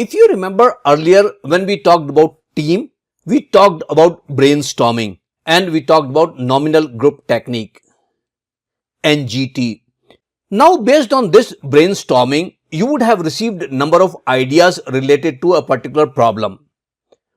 If you remember earlier when we talked about team, we talked about brainstorming and we talked about nominal group technique, NGT. Now based on this brainstorming, you would have received number of ideas related to a particular problem.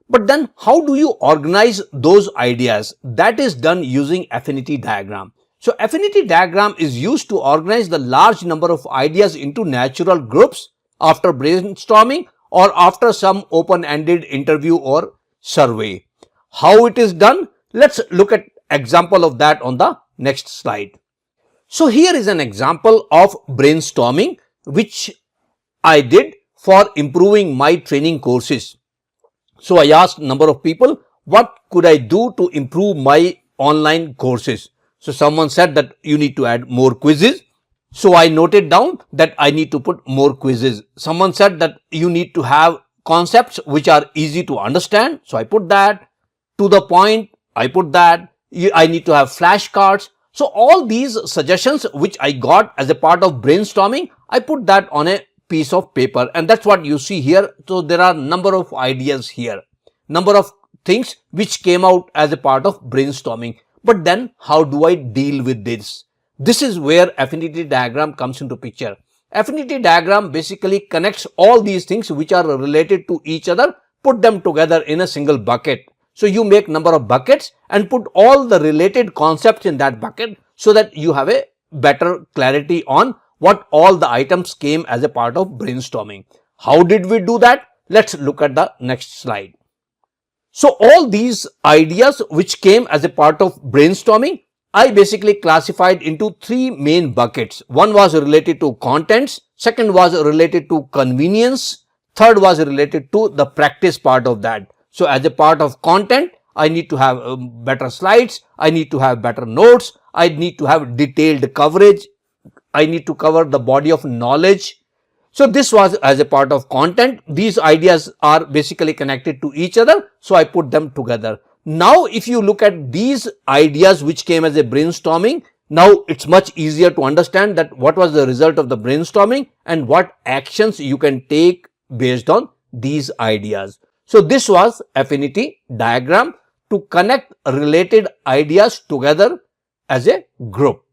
But then how do you organize those ideas? That is done using affinity diagram. So affinity diagram is used to organize the large number of ideas into natural groups after brainstorming or after some open-ended interview or survey. How it is done? Let's look at example of that on the next slide. So here is an example of brainstorming which I did for improving my training courses. So I asked a number of people, what could I do to improve my online courses? So someone said that you need to add more quizzes. So I noted down that I need to put more quizzes. Someone said that you need to have concepts which are easy to understand. So I put that. To the point, I put that. I need to have flashcards. So all these suggestions which I got as a part of brainstorming, I put that on a piece of paper, and that's what you see here. So there are number of ideas here, number of things which came out as a part of brainstorming. But then how do I deal with this? This is where affinity diagram comes into picture. Affinity diagram basically connects all these things which are related to each other, put them together in a single bucket. So you make number of buckets and put all the related concepts in that bucket so that you have a better clarity on what all the items came as a part of brainstorming. How did we do that? Let's look at the next slide. So all these ideas which came as a part of brainstorming, I basically classified into three main buckets. One was related to contents, second was related to convenience, third was related to the practice part of that. So as a part of content, I need to have better slides, I need to have better notes, I need to have detailed coverage, I need to cover the body of knowledge. So this was as a part of content. These ideas are basically connected to each other. So I put them together. Now if you look at these ideas which came as a brainstorming, now it's much easier to understand that what was the result of the brainstorming and what actions you can take based on these ideas. So this was affinity diagram to connect related ideas together as a group.